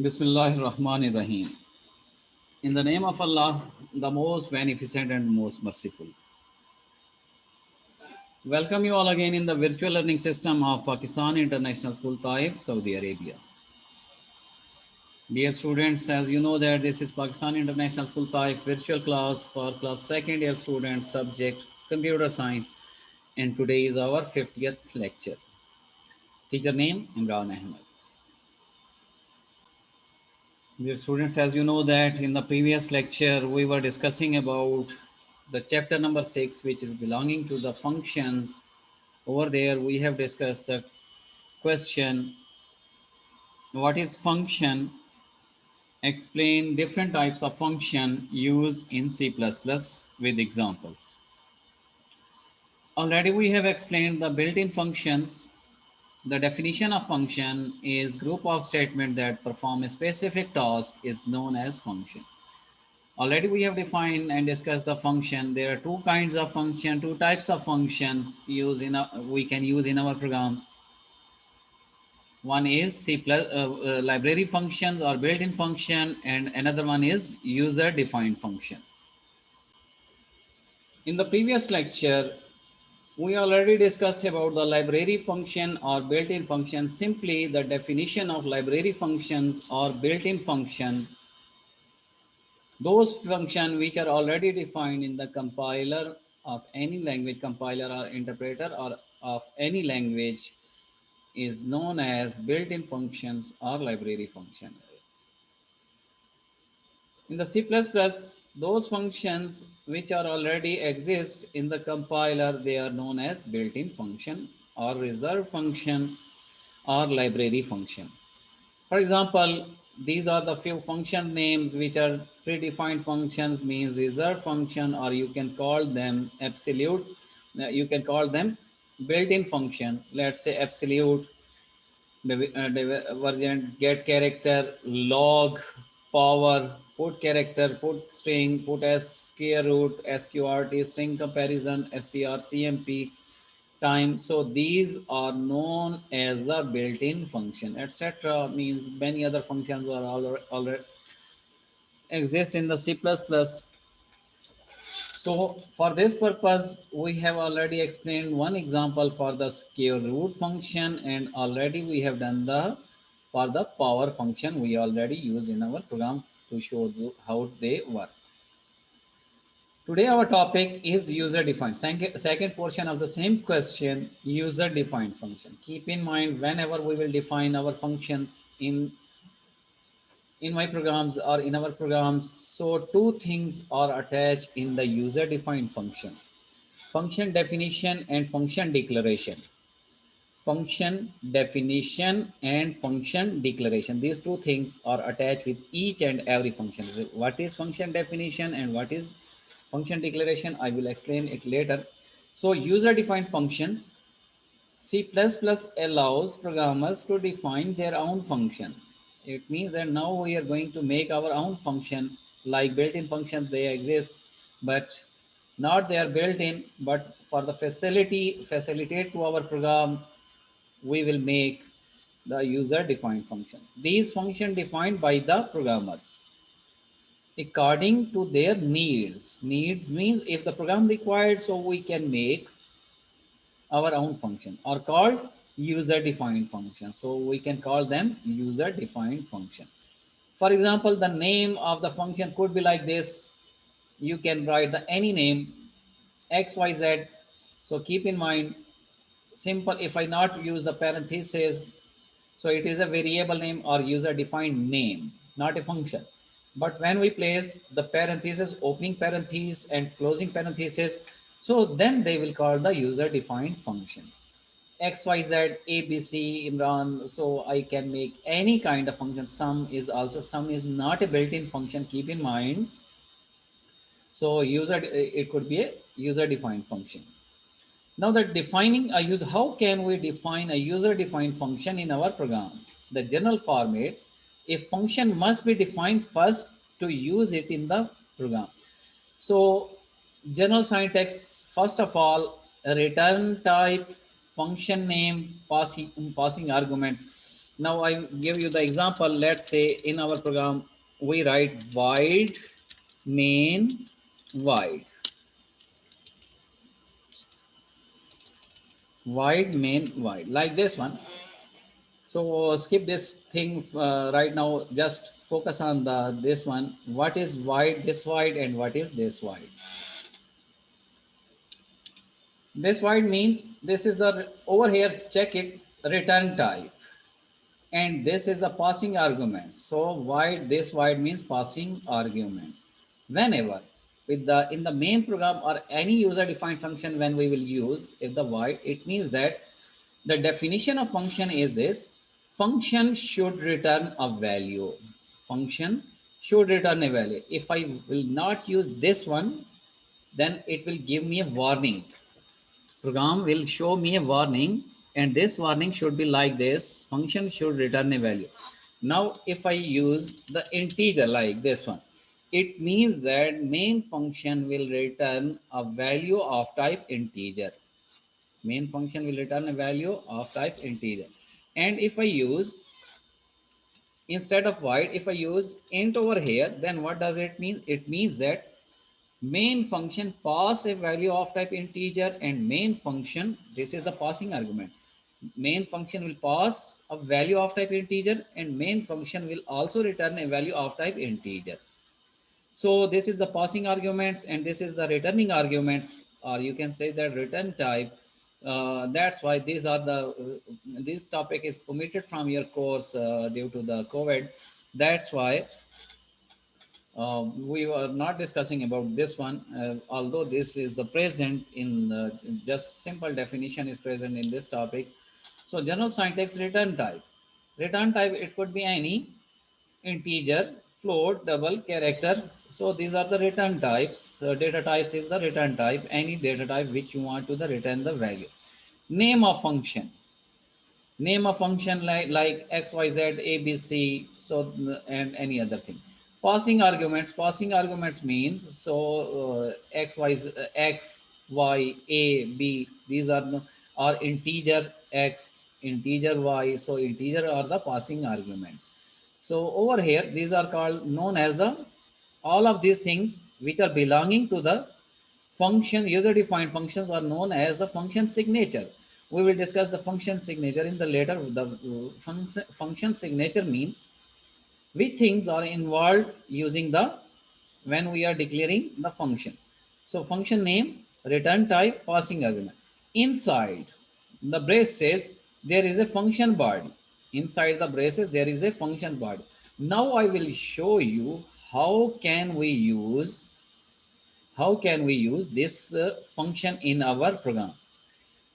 Bismillahir Rahmanir Rahim. In the name of Allah, the most beneficent and most merciful. Welcome you all again in the virtual learning system of Pakistan International School, Taif, Saudi Arabia. Dear students, as you know that this is Pakistan International School, Taif virtual class for class second year students, subject computer science, and today is our 50th lecture. Teacher name Imran Ahmed. Dear students, as you know that in the previous lecture we were discussing about the chapter number 6, which is belonging to the functions. Over there we have discussed the question, what is function? Explain different types of function used in C++ with examples. Already we have explained the built-in functions. The definition of function is group of statements that perform a specific task is known as function. Already we have defined and discussed the function. There are two kinds of function, two types of functions we can use in our programs. One is library functions or built-in function, and another one is user-defined function. In the previous lecture, we already discussed about the library function or built-in function. Simply the definition of library functions or built-in function, those functions which are already defined in the compiler of any language, compiler or interpreter or of any language, is known as built-in functions or library function. In the C++, those functions which are already exist in the compiler, they are known as built-in function or reserved function or library function. For example, these are the few function names which are predefined functions, means reserved function, or you can call them absolute. You can call them built-in function. Let's say absolute, divergent, get character, log, power, put character, put string, put as square root, sqrt, string comparison, strcmp, time. So these are known as the built-in function, etc. Means many other functions are already exist in the C++. So for this purpose, we have already explained one example for the square root function, and already we have done the for the power function we already use in our program to show you how they work. Today our topic is user defined. Second portion of the same question, user defined function. Keep in mind whenever we will define our functions in my programs or in our programs, so two things are attached in the user defined functions: function definition and function declaration. Function definition and function declaration, these two things are attached with each and every function. What is function definition and what is function declaration, I will explain it later. So user defined functions, C++ allows programmers to define their own function. It means that now we are going to make our own function. Like built-in functions, they exist, but not they are built in, but for the facilitate to our program, we will make the user defined function. These function defined by the programmers according to their needs. Needs means if the program required, so we can make our own function, are called user defined function. So we can call them user defined function. For example, the name of the function could be like this. You can write the any name xyz. So keep in mind, simple, if I not use the parenthesis, so it is a variable name or user defined name, not a function. But when we place the parenthesis, opening parenthesis and closing parenthesis, so then they will call the user defined function. XYZ, ABC, Imran. So I can make any kind of function. Sum is not a built-in function. Keep in mind. So it could be a user defined function. Now that defining a user, how can we define a user defined function in our program? The general format, a function must be defined first to use it in the program. So general syntax, first of all, a return type, function name, passing arguments. Now I give you the example. Let's say in our program we write void main void, void main void, like this one. So skip this thing right now. Just focus on the this one. What is void? This void, and what is this void? This void means this is the over here. Check it, return type, and this is the passing arguments. So void, this void means passing arguments. Whenever with the in the main program or any user defined function, when we will use if the void, it means that the definition of function is this: function should return a value. Function should return a value. If I will not use this one, then it will give me a warning. Program will show me a warning, and this warning should be like this: function should return a value. Now if I use the integer like this one, it means that main function will return a value of type integer. Main function will return a value of type integer. And if I use, instead of void, if I use int over here, then what does it mean? It means that main function pass a value of type integer, and main function, this is the passing argument, main function will pass a value of type integer, and main function will also return a value of type integer. So this is the passing arguments, and this is the returning arguments, or you can say that return type. That's why these are the this topic is omitted from your course due to the COVID. That's why we were not discussing about this one, although this is the present in just simple definition is present in this topic. So general syntax, return type. Return type, it could be any integer, float, double, character. So these are the return types. Data types is the return type, any data type which you want to the return the value. Name of function, name a function like xyz abc, so and any other thing. Passing arguments, passing arguments means so x y x y a b, these are or integer x, integer y, so integer are the passing arguments. So over here these are called known as the, all of these things which are belonging to the function, user defined functions are known as the function signature. We will discuss the function signature in the later. The function signature means which things are involved using the, when we are declaring the function. So function name, return type, passing argument. Inside the braces there is a function body. Inside the braces there is a function body. Now I will show you how can we use this function in our program.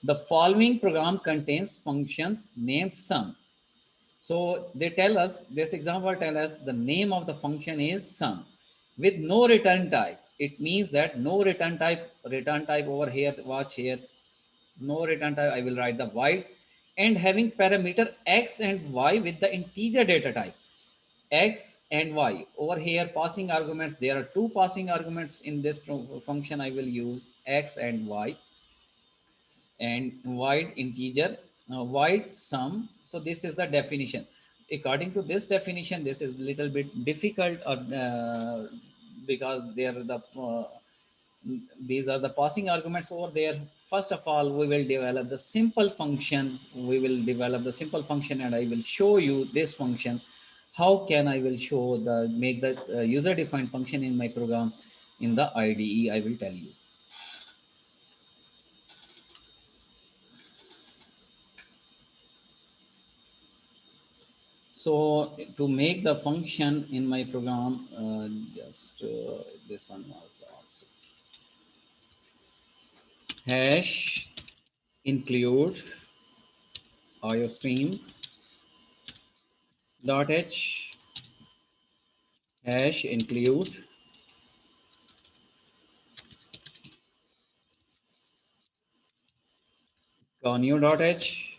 The following program contains functions named sum. So they tell us, this example tell us the name of the function is sum with no return type. It means that no return type over here, watch here, no return type. I will write the void and having parameter x and y with the integer data type x and y. Over here passing arguments, there are two passing arguments in this function. I will use x and y, and void integer, void sum. So this is the definition. According to this definition, this is little bit difficult, or because they are the these are the passing arguments over there. First of all, we will develop the simple function. We will develop the simple function, and I will show you this function. How can I will show the make the user defined function in my program in the IDE? I will tell you. So to make the function in my program, this one was the also hash include iostream dot h, hash include conio dot h,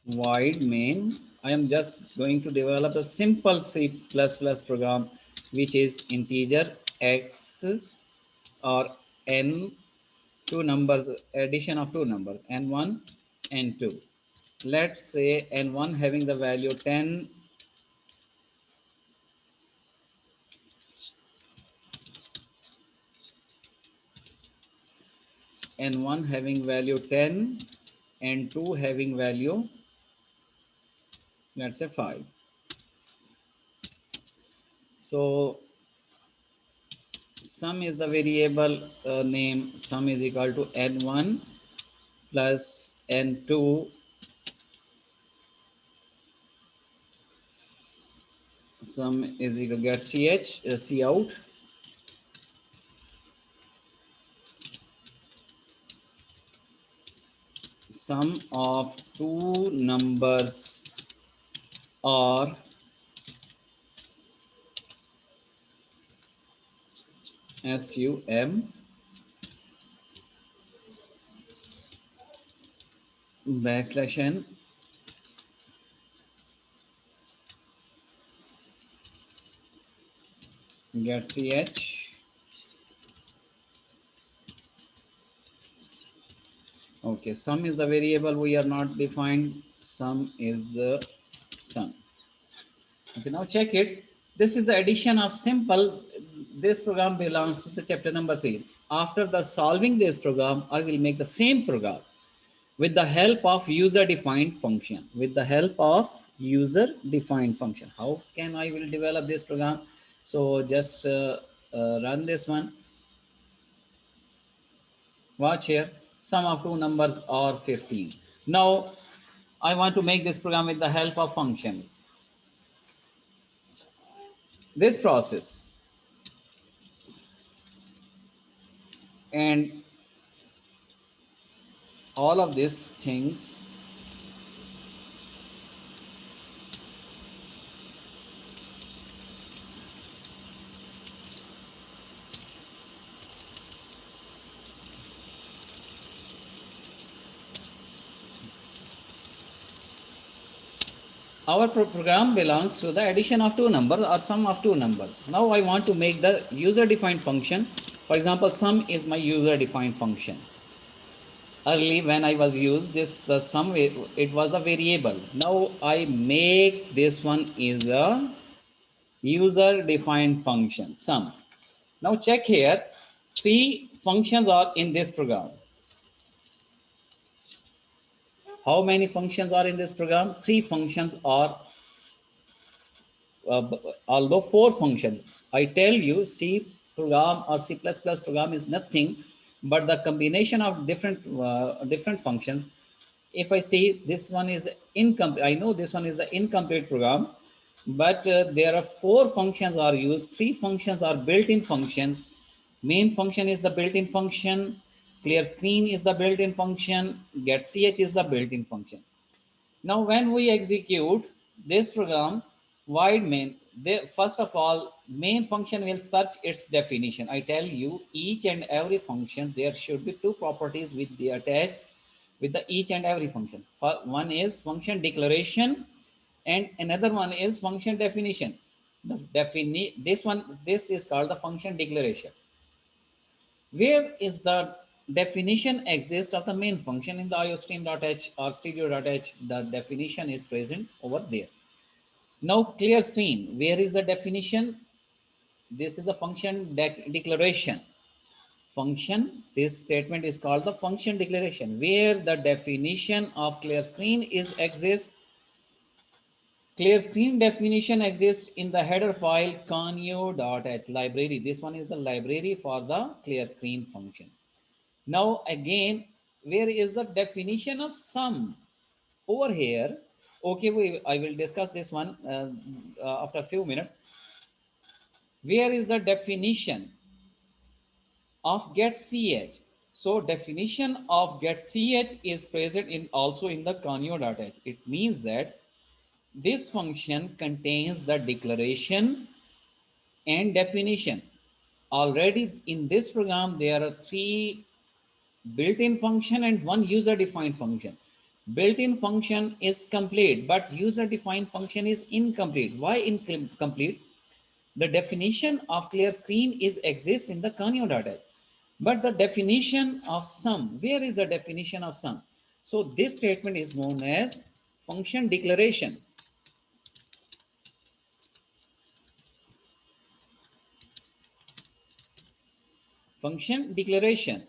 void main. I am just going to develop a simple C++ program which is integer x or n, two numbers, addition of two numbers, n1 n2. let's say n1 having the value 10, n1 having value 10 and 2 having value, let's say 5. So sum is the variable name, sum is equal to n1 plus n2 sum is equal to get ch c out sum of two numbers or sum backslash n get ch. Okay, sum is the variable we are not defined, sum is the sum. Okay, now check it. This is the addition of simple. This program belongs to the chapter number 3. After the solving this program, I will make the same program with the help of user defined function. With the help of user defined function. How can I will develop this program? So just run this one. Watch here. Sum of two numbers are 15. Now I want to make this program with the help of function. This process and all of these things our program belongs to the addition of two numbers or sum of two numbers. Now I want to make the user defined function. For example, sum is my user defined function. Early when I was used this the sum, it was the variable. Now I make this one is a user defined function sum. Now check here, three functions are in this program. How many functions are in this program? Three functions are, although four functions. I tell you, C program or C++ program is nothing but the combination of different functions. If I see this one is incomplete, I know this one is the incomplete program, but there are four functions are used. Three functions are built-in functions. Main function is the built-in function. Clear screen is the built-in function. Get ch is the built-in function. Now, when we execute this program, void main, first of all, main function will search its definition. I tell you, each and every function, there should be two properties with the attached with the each and every function. One is function declaration, and another one is function definition. This is called the function declaration. Where is the definition exists of the main function in the iostream.h or stereo.h? The definition is present over there. Now clear screen, where is the definition? This is the function declaration. Function, this statement is called the function declaration, where the definition of clear screen is exists. Clear screen definition exists in the header file conio.h library. This one is the library for the clear screen function. Now again, where is the definition of sum? Over here, okay, I will discuss this one after a few minutes. Where is the definition of get ch? So definition of get ch is present in also in the conio.h. It means that this function contains the declaration and definition. Already in this program, there are three built-in function and one user-defined function. Built-in function is complete, but user-defined function is incomplete. Why incomplete? The definition of clear screen is exists in the conio.h, but the definition of sum, where is the definition of sum? So this statement is known as function declaration. Function declaration.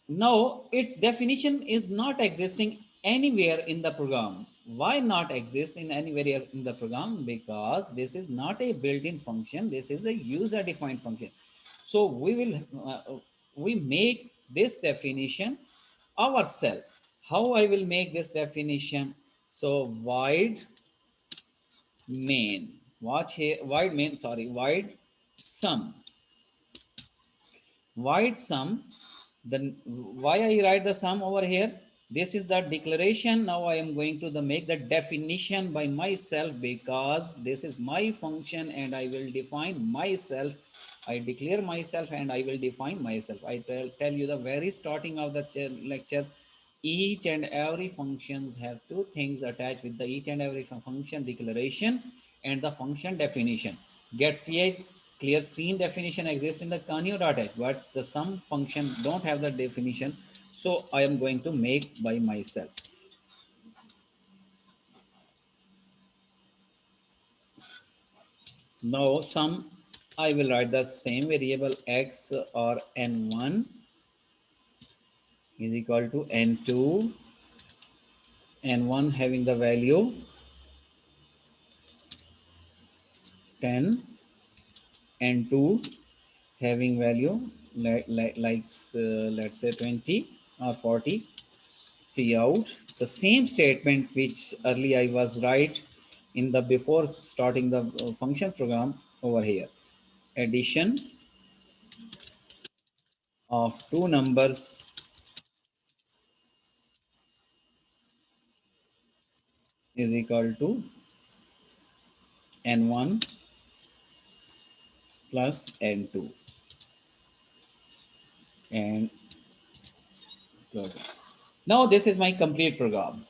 Now, its definition is not existing anywhere in the program. Why not exist in anywhere in the program? Because this is not a built-in function. This is a user-defined function. So we make this definition ourselves. How I will make this definition? So void main. Watch here. Void main. Sorry. Void sum. Void sum. Then why I write the sum over here? This is the declaration. Now I am going to make the definition by myself, because this is my function and I will define myself. I declare myself and I will define myself. I tell you the very starting of the lecture, each and every functions have two things attached with the each and every function declaration and the function definition. Getch clear screen definition exists in the Canio.h, but the sum function don't have the definition. So I am going to make by myself. Now sum, I will write the same variable x or n1 is equal to n2, n1 having the value 10, n2 having value let's say 20 or 40. See out the same statement which earlier I was right in the before starting the functions program over here. Addition of two numbers is equal to n1 plus n2 and closing. Now this is my complete program.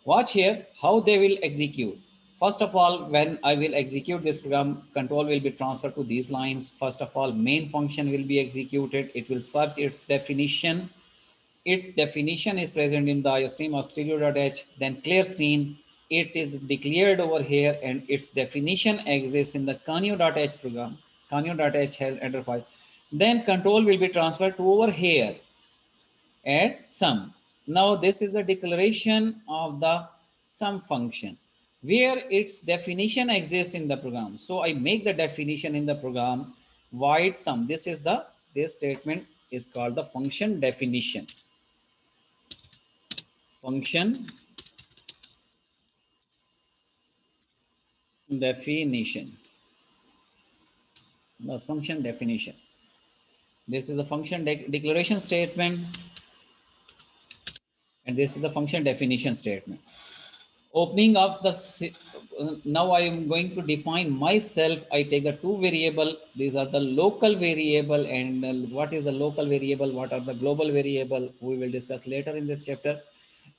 Watch here how they will execute. First of all, when I will execute this program, control will be transferred to these lines. First of all, main function will be executed. It will search its definition. Its definition is present in the iostream of stereo.h. Then clear screen, it is declared over here and its definition exists in the Canio.h program. Canio.h has header file. Then control will be transferred to over here at sum. Now this is the declaration of the sum function where its definition exists in the program. So I make the definition in the program void sum. This statement is called the function definition. Function definition. That's function definition. This is the function declaration statement and this is the function definition statement. Opening of the now I am going to define myself. I take the two variable. These are the local variable and what is the local variable, what are the global variable, we will discuss later in this chapter.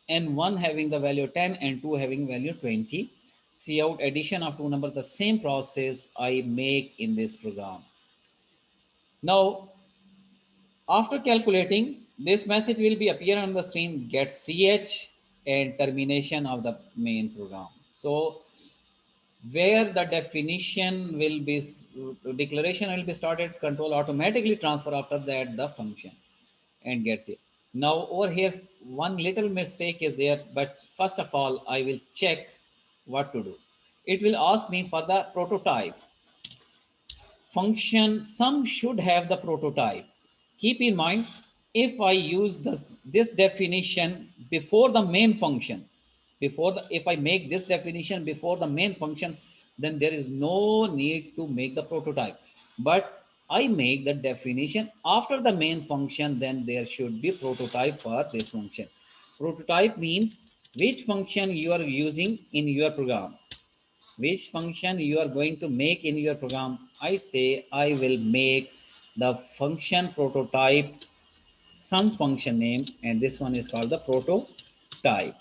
And one having the value 10 and two having value 20. See out addition of two numbers, the same process I make in this program. Now after calculating, this message will be appear on the screen, get ch and termination of the main program. So where the definition will be, declaration will be started, control automatically transfer after that the function and gets it. Now over here, one little mistake is there, but first of all, I will check what to do. It will ask me for the prototype. Function sum should have the prototype. Keep in mind, if I use this definition before the main function, if I make this definition before the main function, then there is no need to make the prototype. But I make the definition after the main function, then there should be prototype for this function. Prototype means which function you are using in your program, which function you are going to make in your program. I say I will make the function prototype some function name, and this one is called the prototype.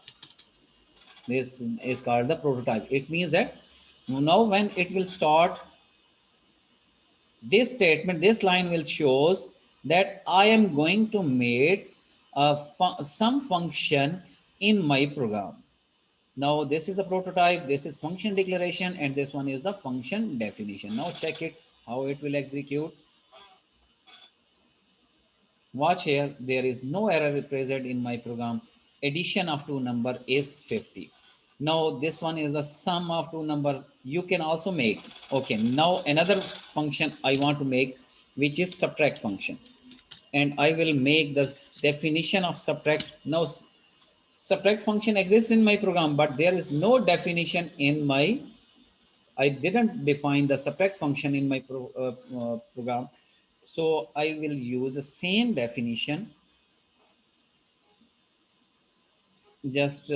This is called the prototype. It means that now when it will start this statement, this line will shows that I am going to make some function in my program. Now this is the prototype, this is function declaration, and this one is the function definition. Now check it, how it will execute. Watch here, there is no error present in my program. Addition of two number is 50. Now this one is the sum of two numbers. You can also make. Okay, now another function I want to make, which is subtract function. And I will make the definition of subtract. Now subtract function exists in my program, but there is no definition in my, I didn't define the subtract function in my program. So I will use the same definition, just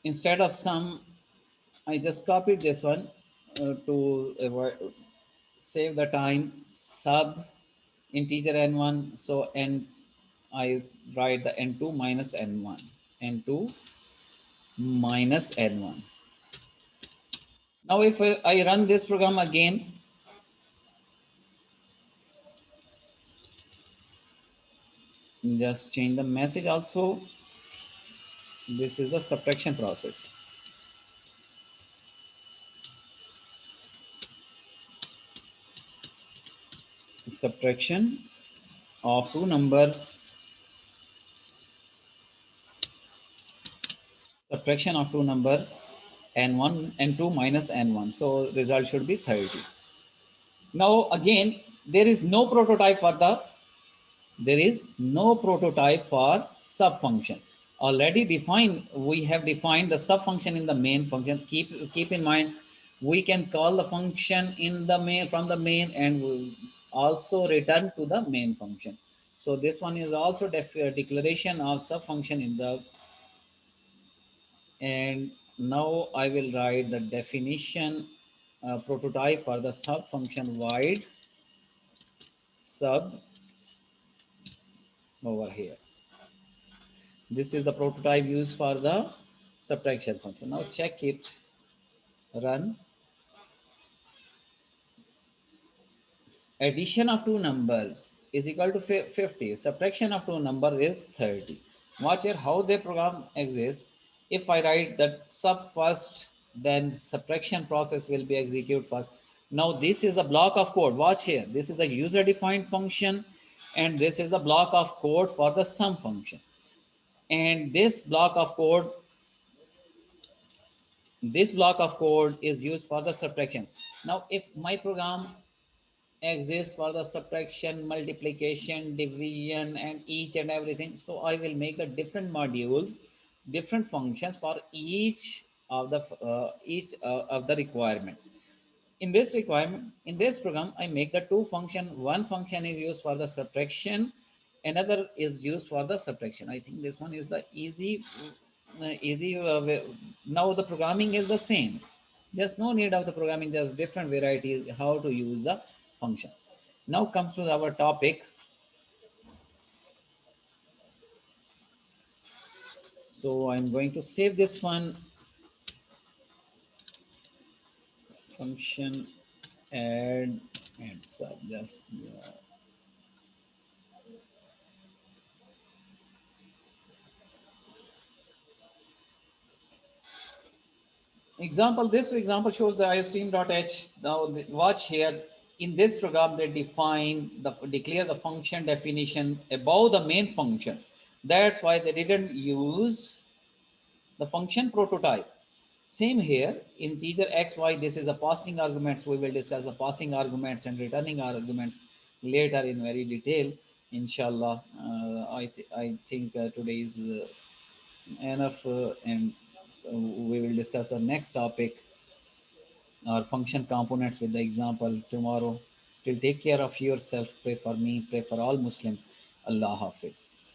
instead of sum, I just copied this one to save the time. Sub integer n1, so n, I write the n2 minus n1, n2 minus n1. Now if I run this program again, just change the message also. This is the subtraction process. Subtraction of two numbers, subtraction of two numbers, n1, n2 minus n1. So result should be 30. Now again, there is no prototype for the, there is no prototype for sub function. Already defined, we have defined the sub function in the main function. Keep in mind, we can call the function in the main, from the main, and we'll also return to the main function. So this one is also declaration of sub function in the, and now I will write the definition prototype for the sub function void sub over here. This is the prototype used for the subtraction function. Now check it, run. Addition of two numbers is equal to 50. Subtraction of two numbers is 30. Watch here how the program exists. If I write that sub first, then subtraction process will be executed first. Now this is the block of code. Watch here. This is the user defined function, and this is the block of code for the sum function. And this block of code, this block of code is used for the subtraction. Now if my program exists for the subtraction, multiplication, division, and each and everything, so I will make the different modules, different functions for each of the of the requirement. In this requirement, in this program, I make the two function. One function is used for the subtraction, another is used for the subtraction. I think this one is the easy way. Now the programming is the same, just no need of the programming, just different varieties how to use the function. Now comes to our topic. So I'm going to save this one, function add and sub, just example. This example shows the iostream.h. Now watch here. In this program, they declare the function definition above the main function. That's why they didn't use the function prototype. Same here, integer x, y, this is the passing arguments. We will discuss the passing arguments and returning arguments later in very detail, inshallah. I think today is enough, and we will discuss the next topic, our function components, with the example tomorrow. Till take care of yourself, pray for me, pray for all Muslim. Allah Hafiz.